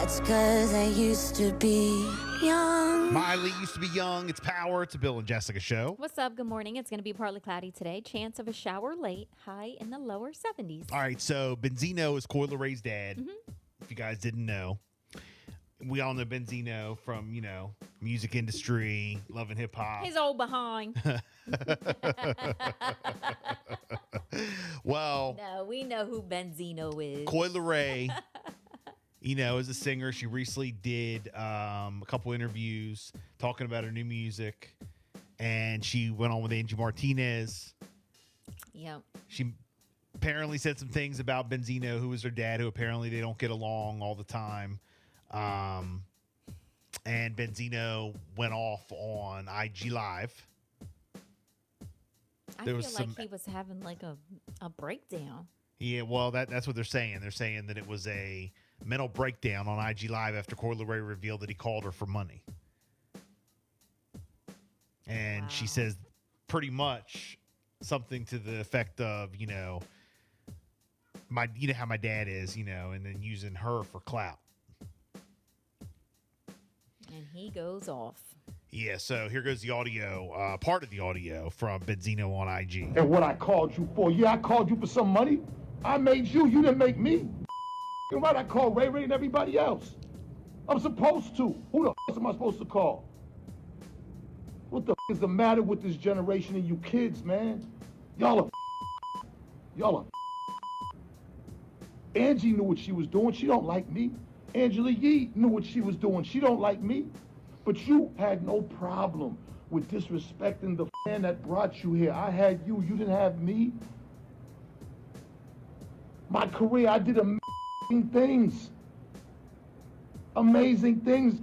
That's 'cause I used to be young. Miley used to be young. It's Power. It's a Bill and Jessica show. What's up? Good morning. It's going to be partly cloudy today. Chance of a shower late. High in the lower 70s. All right, so Benzino is Coi Leray's dad. If you guys didn't know, we all know Benzino from, music industry, love and hip hop. He's old behind. Well, No, we know who Benzino is. Coi Leray, is a singer. She recently did a couple interviews talking about her new music, and she went on with Angie Martinez. Yep. She apparently said some things about Benzino, who is her dad, who apparently they don't get along all the time. And Benzino went off on IG Live. I feel like he was having like a breakdown. Yeah, well, that's what they're saying. They're saying that it was a mental breakdown on IG Live after Coi Leray revealed that he called her for money. And she says pretty much something to the effect of, how my dad is, and then using her for clout. And he goes off. Yeah, so here goes the audio, part of the audio from Benzino on IG. And what I called you for, I called you for some money. I made you didn't make me. Right, I called Ray Ray and everybody else. I'm supposed to. Who the am I supposed to call? What the is the matter with this generation and you kids, man? Y'all are Angie knew what she was doing. She don't like me. Angela Yee knew what she was doing. She don't like me. But you had no problem with disrespecting the man that brought you here. I had you. You didn't have me. My career, I did amazing things. Amazing things.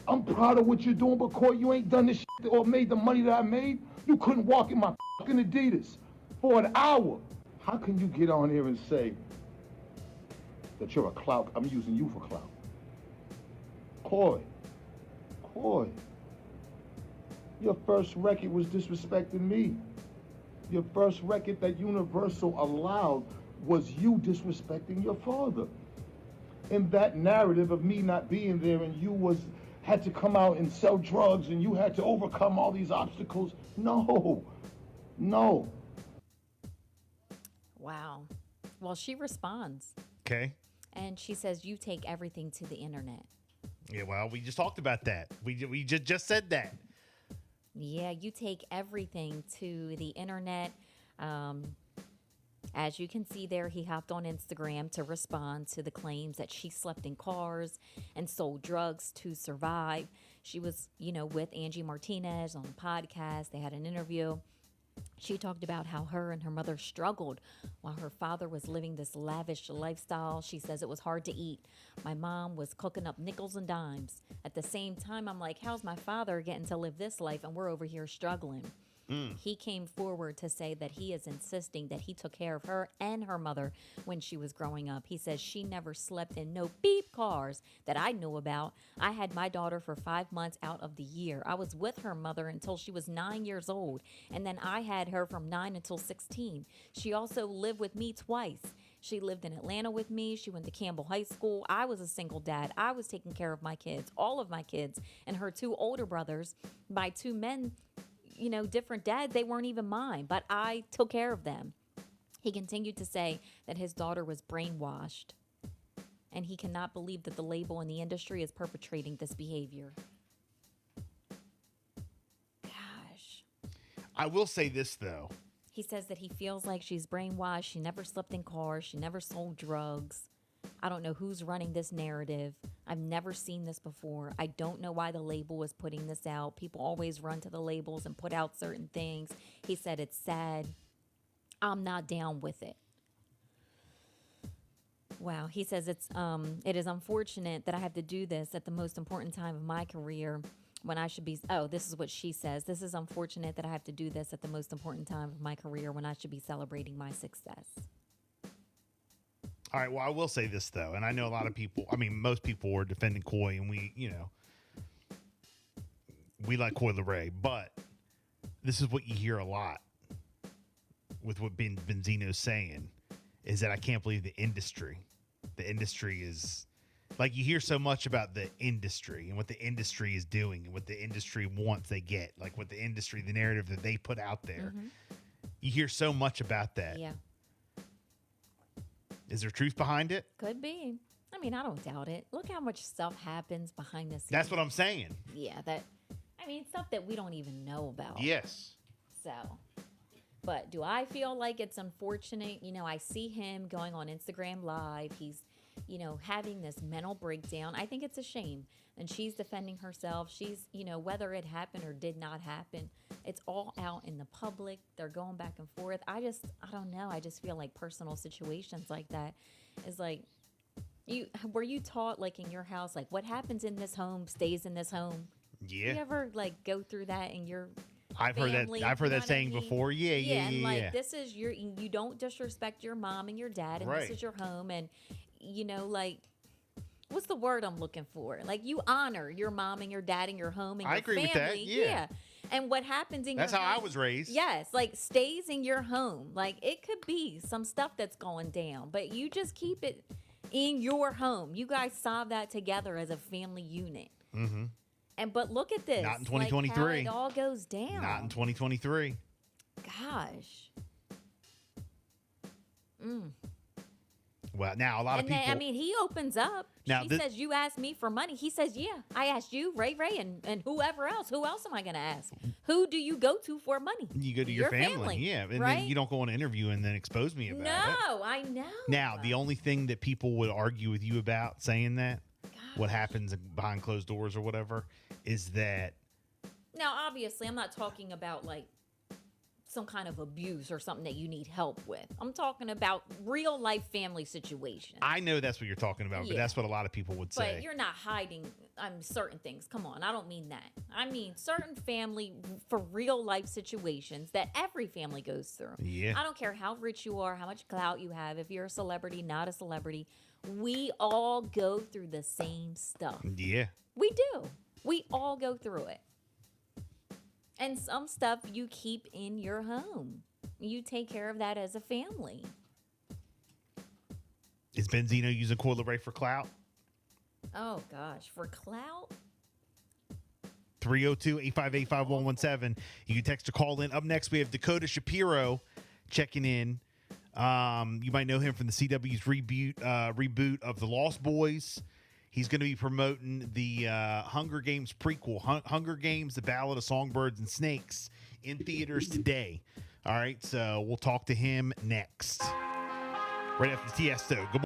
I'm proud of what you're doing, but Coi, you ain't done this shit or made the money that I made. You couldn't walk in my fucking Adidas for an hour. How can you get on here and say that you're a clout? I'm using you for clout. Coi, your first record was disrespecting me. Your first record that Universal allowed was you disrespecting your father. And that narrative of me not being there and you had to come out and sell drugs and you had to overcome all these obstacles. No. Wow. Well, she responds. Okay. And she says, you take everything to the internet. Yeah, well, we just talked about that. We just said that. Yeah, you take everything to the internet. As you can see there, he hopped on Instagram to respond to the claims that she slept in cars and sold drugs to survive. She was, with Angie Martinez on a podcast. They had an interview. She talked about how her and her mother struggled while her father was living this lavish lifestyle. She says it was hard to eat. My mom was cooking up nickels and dimes. At the same time, I'm like, how's my father getting to live this life and we're over here struggling? He came forward to say that he is insisting that he took care of her and her mother when she was growing up. He says she never slept in no beep cars that I knew about. I had my daughter for 5 months out of the year. I was with her mother until she was 9 years old, and then I had her from 9 until 16. She also lived with me twice. She lived in Atlanta with me. She went to Campbell High School. I was a single dad. I was taking care of my kids, all of my kids, and her two older brothers by two men, different dads. They weren't even mine, but I took care of them. He continued to say that his daughter was brainwashed, and he cannot believe that the label in the industry is perpetrating this behavior. Gosh. I will say this, though. He says that he feels like she's brainwashed. She never slept in cars. She never sold drugs. I don't know who's running this narrative. I've never seen this before. I don't know why the label is putting this out. People always run to the labels and put out certain things. He said it's sad. I'm not down with it. Wow. He says it is unfortunate that I have to do this at the most important time of my career when I should be. Oh, this is what she says. This is unfortunate that I have to do this at the most important time of my career when I should be celebrating my success. All right, well, I will say this, though, and I know a lot of people, most people were defending Coi, and we like Coi Leray, but this is what you hear a lot with what Benzino's saying, is that I can't believe the industry is Like you hear so much about the industry and what the industry is doing and what the industry wants they get, like what the industry, the narrative that they put out there. You hear so much about that. Yeah. Is there truth behind it? Could be. I mean, I don't doubt it. Look how much stuff happens behind the scenes. That's what I'm saying. Yeah, stuff that we don't even know about. Yes. So, but do I feel like it's unfortunate? You know, I see him going on Instagram Live. He's, having this mental breakdown. I think it's a shame. And she's defending herself. She's, whether it happened or did not happen, it's all out in the public. They're going back and forth. I don't know. I just feel like personal situations like that is like, were you taught like in your house, like what happens in this home stays in this home? Yeah. You ever like go through that in your I've family? heard that saying I mean? before. Yeah. And like this is you don't disrespect your mom and your dad, and Right. this is your home, and like what's the word I'm looking for? Like you honor your mom and your dad and your home and your I agree family. with that. Yeah. And what happens in That's your how home, I was raised. Yes, like stays in your home. Like it could be some stuff that's going down, but you just keep it in your home. You guys solve that together as a family unit. Mm-hmm. But look at this. Not in like, 2023. how it all goes down. Not in 2023. Gosh. Well, now a lot of people. I mean, he opens up. Now, She says, you asked me for money. He says, yeah, I asked you, Ray, and whoever else. Who else am I going to ask? Who do you go to for money? You go to your family. Yeah. And right? then you don't go on an interview and then expose me about it. No, I know. Now, the only thing that people would argue with you about saying that, what happens behind closed doors or whatever, is that. Now, obviously, I'm not talking about like some kind of abuse or something that you need help with. I'm talking about real life family situations. I know that's what you're talking about, but Yeah. that's what a lot of people would say. But you're not hiding certain things. Come on, I don't mean that. I mean certain family for real life situations that every family goes through. Yeah. I don't care how rich you are, how much clout you have, if you're a celebrity, not a celebrity. We all go through the same stuff. Yeah. We do. We all go through it. And some stuff you keep in your home. You take care of that as a family. Is Benzino using Coi Leray for clout? Oh, gosh. For clout? 302-858-5117. You can text or call in. Up next, we have Dakota Shapiro checking in. You might know him from the CW's reboot of The Lost Boys. He's going to be promoting the Hunger Games prequel, Hunger Games, The Ballad of Songbirds and Snakes, in theaters today. All right, so we'll talk to him next. Right after Tiesto. Good morning.